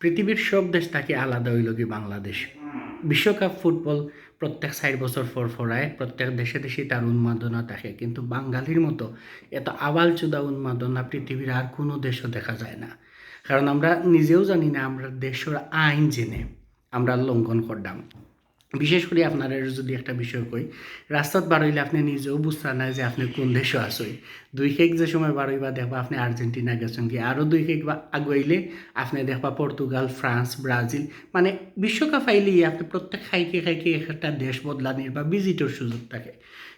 পৃথিবীর সব দেশ থেকে আলাদা হইল কি বাংলাদেশ। বিশ্বকাপ ফুটবল প্রত্যেক 4 বছর পর ফরায়, প্রত্যেক দেশে দেশে তার উন্মাদনা থাকে, কিন্তু বাঙালির মতো এত আবালচুদা উন্মাদনা পৃথিবীর আর কোনো দেশও দেখা যায় না। কারণ আমরা নিজেও জানি না আমরা দেশের আইন জেনে আমরা লঙ্ঘন করলাম। বিশেষ করে আপনার যদি একটা বিষয় কই, রাস্তাত বার হইলে আপনি নিজেও বুঝতে না যে আপনি কোন দেশে আসই। দুই খেক যে সময় বার হইবা দেখবা আপনি আর্জেন্টিনা গেছেন কি, আরও দুই খেক আগুয়াইলে আপনি দেখবা পর্তুগাল, ফ্রান্স, ব্রাজিল। মানে বিশ্বকাপ আইলেই আপনি প্রত্যেক খাইকে খাইকে একটা দেশ বদলানির বা ভিজিটর সুযোগ থাকে।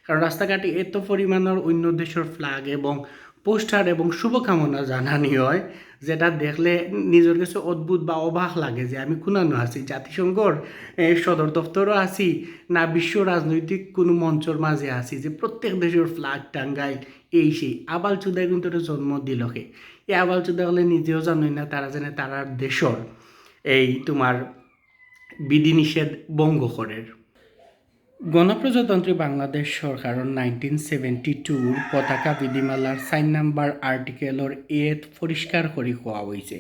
কারণ রাস্তাঘাটে এত পরিমাণের অন্য দেশের ফ্ল্যাগ এবং পোস্টার এবং শুভকামনা জানানি হয়, যেটা দেখলে নিজের কাছে অদ্ভুত বা অবাক লাগে যে আমি কোনানো আছি, জাতিসংঘর সদর দপ্তরও আছি না বিশ্ব রাজনৈতিক কোনো মঞ্চর মাঝে আছি, যে প্রত্যেক দেশের ফ্ল্যাগ টাঙ্গাই এই সেই আবাল চুদায় কিন্তু এটা জন্ম দিলকে। এই আবাল চুদা হলে নিজেও জানোই না তারা জানে তারার দেশর এই তোমার বিধিনিষেধ ভঙ্গ করের। গণপ্রজাতন্ত্রী বাংলাদেশ সরকারের 1972 পতাকা বিধিমালার 4 নাম্বার আর্টিকেলর এত পরিষ্কার করে কোয়া হয়েছে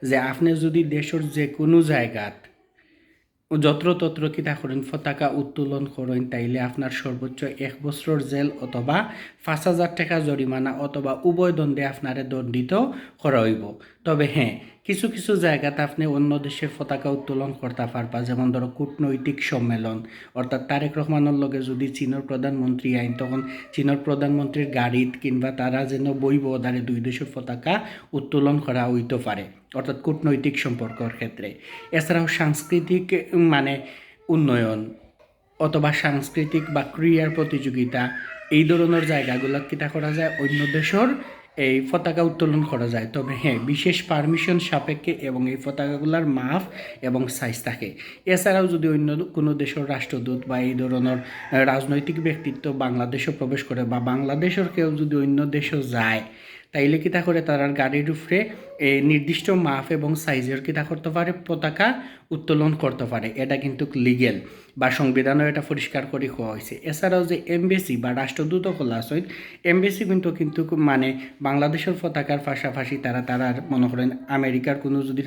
যে আপনি যদি দেশের যে কোনো জায়গাত যত্রতত্র কিতা করেন পতাকা উত্তোলন করেন, তাইলে আপনার সর্বোচ্চ 1 বছর জেল অথবা 5,000 টাকা জরিমানা অথবা উভয় দণ্ডে আপনারে দণ্ডিত করা হইব। তবে হ্যাঁ, কিছু কিছু জায়গাতে আপনি অন্য দেশের পতাকা উত্তোলন করতে পারবা, যেমন ধরো কূটনৈতিক সম্মেলন, অর্থাৎ তারেক রহমানের লগে যদি চীনের প্রধানমন্ত্রী আইন, তখন চীনের প্রধানমন্ত্রীর গাড়িত কিংবা তারা যেন বইব দ্বারে দুই দেশের পতাকা উত্তোলন করা হইতে পারে, অর্থাৎ কূটনৈতিক সম্পর্কের ক্ষেত্রে। এছাড়াও সাংস্কৃতিক মানে উন্নয়ন অথবা সাংস্কৃতিক বা ক্রীড়ার প্রতিযোগিতা, এই ধরনের জায়গাগুলো কিতা করা যায়, অন্য দেশের এই পতাকা উত্তোলন করা যায়। তবে হ্যাঁ, বিশেষ পারমিশন সাপেক্ষে এবং এই পতাকাগুলোর মাপ এবং সাইজ থাকে। এছাড়াও যদি অন্য কোনো দেশের রাষ্ট্রদূত বা এই ধরনের রাজনৈতিক ব্যক্তিত্ব বাংলাদেশও প্রবেশ করে বা বাংলাদেশের কেউ যদি অন্য দেশেও যায়, তাইলে কিতা করে তারার গাড়ির উপরে নির্দিষ্ট মাপ এবং সাইজের কিতা করতে পারে, পতাকা উত্তোলন করতে পারে। এটা কিন্তু লিগেল বা সংবিধানও এটা পরিষ্কার করে হওয়া হয়েছে। এছাড়াও যে এমবেসি বা রাষ্ট্রদূত খোলা আছে, এমবেসি কিন্তু মানে বাংলাদেশের পতাকার পাশাপাশি তারার মনে করেন আমেরিকার কোনো যদি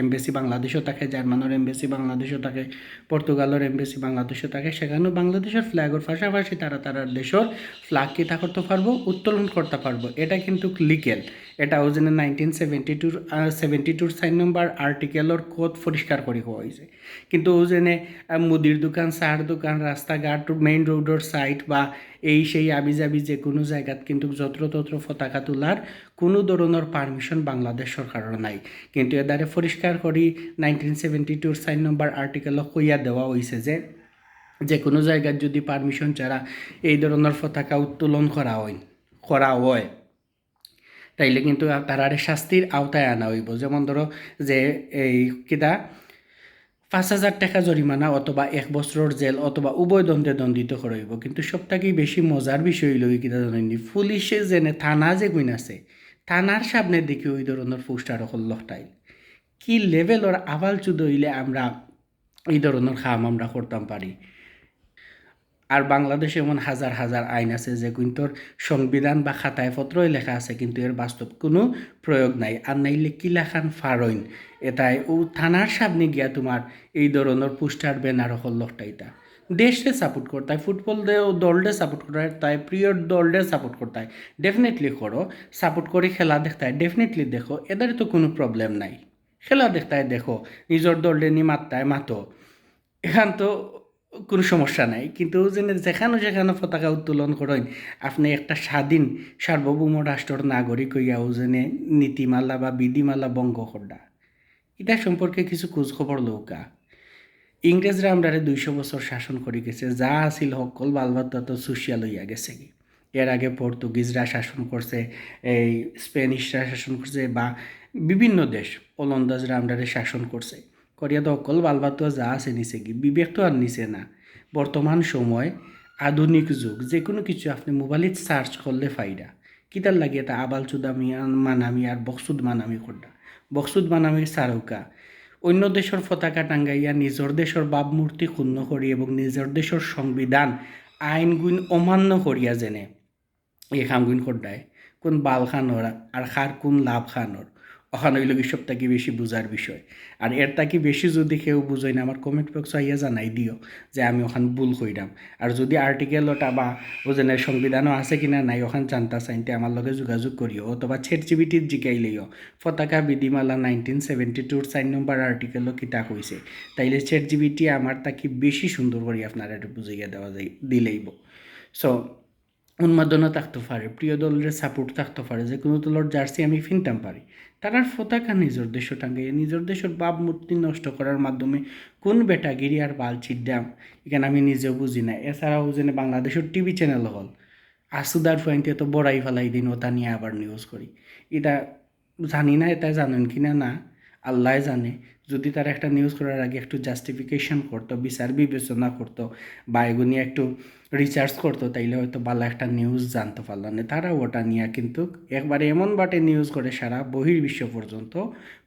এমবেসি বাংলাদেশও থাকে, জার্মানের এমবেসি বাংলাদেশও থাকে, পর্তুগালের এমবেসি বাংলাদেশও থাকে, সেখানেও বাংলাদেশের ফ্ল্যাগের পাশাপাশি তারার দেশের ফ্ল্যাগ কিতা করতে পারবো, উত্তোলন করতে পারবো। এটা কিন্তু লিগেল। এটাও যেন 1972 4 নম্বর আর্টিকেলের কোড পরিষ্কার করে হওয়া হয়েছে। কিন্তু ও যেনে মুদির দোকান, চার দোকান, রাস্তাঘাট, মেইন রোডের সাইড বা এই সেই আবিজাবি যে কোনো জায়গাত কিন্তু যত্রতত্র পতাকা তোলার কোনো ধরনের পারমিশন বাংলাদেশ সরকারের নাই। কিন্তু এদারে পরিষ্কার করি 1972 4 নম্বর আর্টিকেলও কইয়া দেওয়া হয়েছে যে কোনো জায়গায় যদি পারমিশন ছাড়া এই ধরনের পতাকা উত্তোলন করা হয় তাইলে কিন্তু তারারে শাস্তির আওতায় আনা হইব। যেমন ধরো যে এই কিতা 5,000 টাকা জরিমানা অথবা 1 বছরের জেল অথবা উভয় দণ্ডে দণ্ডিত করা হইব। কিন্তু সবথেকে বেশি মজার বিষয় হইল কিতা জানেননি, পুলিশে যেনে থানা যে গুণ আছে, থানার সামনে দেখি ওই ধরনের পোস্টার হল্লটাই কি লেভেলের আবাল চুদ হইলে আমরা এই ধরনের কাম আমরা করতাম পারি। আর বাংলাদেশে এমন হাজার হাজার আইন আছে যে কিন্তু সংবিধান বা খাতায় পত্রই লেখা আছে, কিন্তু এর বাস্তব কোনো প্রয়োগ নাই। আর নাইলে কি লেখান ফারইন এটাই ও থানার সামনে গিয়া তোমার এই ধরনের পোস্টার ব্যানার হল্লটাইতা দেশে সাপোর্ট করতে হয়, ফুটবল দলটে সাপোর্ট করতে হয়, তাই প্রিয় দলটে সাপোর্ট করতে হয়, ডেফিনেটলি করো। সাপোর্ট করে খেলা দেখতে হয়, ডেফিনেটলি দেখো, এদের তো কোনো প্রবলেম নাই। খেলা দেখতে হয় দেখো, নিজের দলটে নি মাত্রায় মাতো, এখান তো কোনো সমস্যা নাই। কিন্তু যেখানে পতাকা উত্তোলন করেন, আপনি একটা স্বাধীন সার্বভৌম রাষ্ট্রের নাগরিক হইয়াও যেনে নীতিমালা বা বিধিমালা ভঙ্গ করা, এটা সম্পর্কে কিছু খোঁজখবর লৌকা। ইংরেজরা আমরা 200 বছর শাসন করে গেছে, যা আছিল সকল বালবাত্তা তো সোশিয়াল হইয়া গেছে। এর আগে পর্তুগিজরা শাসন করছে, এই স্প্যানিশরা শাসন করছে বা বিভিন্ন দেশ ওলন্দাজরা আমরা শাসন করছে, করিয়া তো অকল বালবাত্তা যা আছে নিচে কি বিবেক তো আর নিচে না। বর্তমান সময় আধুনিক যুগ, যে কোনো কিছু আপনি মোবাইলত সার্চ করলে ফাইডা কিতার লাগে এটা আবাল চুদামি মানামি আর বকসুদ মানামি করডা, বকসুদ মানামি সারৌকা অন্য দেশের পতাকা টাঙ্গাইয়া নিজের দেশের ভাবমূর্তি ক্ষুণ্ণ করি এবং নিজের দেশের সংবিধান আইনগুণ অমান্য করিয়া যেনে এই কামগুণ করডায় কোন বাল খানোর আর খার কোন লাভ খানোর ওখানে হইল কি সব থাকি বেশি বুঝার বিষয়। আর এর থাকি বেশি যদি কেউ বুঝই না আমার কমেন্ট বক্স আইয়া জানাই দিও যে আমি ওখান ভুল কইরাম। আর যদি আর্টিকেলটা বা ওজনের সংবিধানও আছে কিনা নাই ওখান জানতা চাইতে আমার লগে যোগাযোগ করিও, অথবা ChatGPT জিকাইলেও পতাকা বিধিমালা 1972 4 নম্বর আর্টিকেলও কিতা কইছে, তাইলে ChatGPT আমার তাকে বেশি সুন্দর করে আপনারা একটু বুঝিয়ে দেওয়া যায় দিলেইব। সো উন্মাদনা থাকতে পারে, প্রিয় দলের সাপোর্ট থাকতে পারে, যে কোনো দলের জার্সি আমি কিনতাম পারি, তারার পতাকা নিজের দেশ টাঙ্গাইয়ে নিজের দেশের ভাবমূর্তি নষ্ট করার মাধ্যমে কোন বেটাগিরি আর বাল ছিড্ডাম এখানে আমি নিজেও বুঝি না। এছাড়াও যেন বাংলাদেশের টিভি চ্যানেল হল আসুদার পয়েন্টে তো বড়াই ফেলাই দিন ওটা নিয়ে আবার নিউজ করি। এটা জানি না, এটা জানেন কি না না আল্লাহ জানে। যদি তারা একটা নিউজ করার আগে একটু জাস্টিফিকেশন করতো, বিচার বিবেচনা করতো, বা এগুলি একটু রিসার্চ করতো, তাইলে হয়তো ভালো একটা নিউজ জানতে পারল না। তারা ওটা নিয়ে কিন্তু একবারে এমন বাটে নিউজ করে সারা বহির্বিশ্ব পর্যন্ত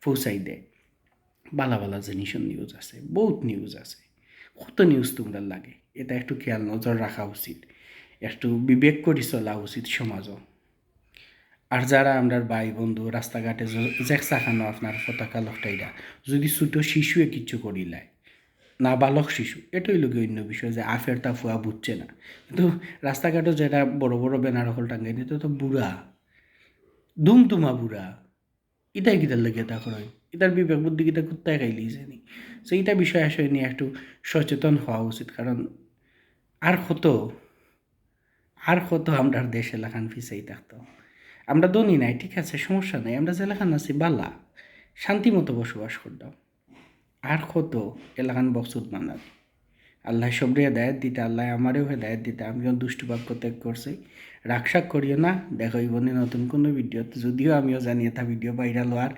পৌঁছাই দেয়। ভালো ভালো জিনিসের নিউজ আছে, বহুত নিউজ আছে, কত নিউজ তোমরা লাগে। এটা একটু খেয়াল নজর রাখা উচিত, একটু বিবেক করে চলা উচিত সমাজও। আর যারা আমরা ভাই বন্ধু রাস্তাঘাটে জেকসা খানো আপনার পতাকা লকটাইরা যদি ছোটো শিশুয়ে কিচ্ছু করিলায়, না বালক শিশু, এটাই লোক অন্য বিষয় যে আফের তা ফুয়া বুঝছে না। কিন্তু রাস্তাঘাটে যেটা বড় বড় ব্যানার হল টাঙ্গাই নিতে তো বুড়া দুমতুমা বুড়া, ইটাই কিতার লেগে তা করে এটার বিবেক বুদ্ধি কিতা কুত্তায় খাইলি জানি। সো এইটা বিষয় আসলে নিয়ে একটু সচেতন হওয়া উচিত। কারণ আর কত আর কত আমরা দেশ এলাকান ফিসেই থাকতো। আমরা দনি নাই, ঠিক আছে, সমস্যা নাই, আমরা যে এলাকান আছি বালা শান্তি মতো বসবাস করতাম। আর কত এলাকান বকসুদ মানার আল্লাহ সবরে হেদায়ত দিতে, আল্লাহ আমারেও হেদায়ত দিতে। আমিও দুষ্টু বাক্য ত্যাগ করছি, রাগসাক করিও না। দেখো ইবনে নতুন কোনো ভিডিও, যদিও আমিও জানি এটা ভিডিও ভাইরাল হওয়ার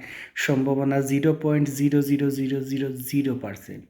সম্ভাবনা 0.00000%।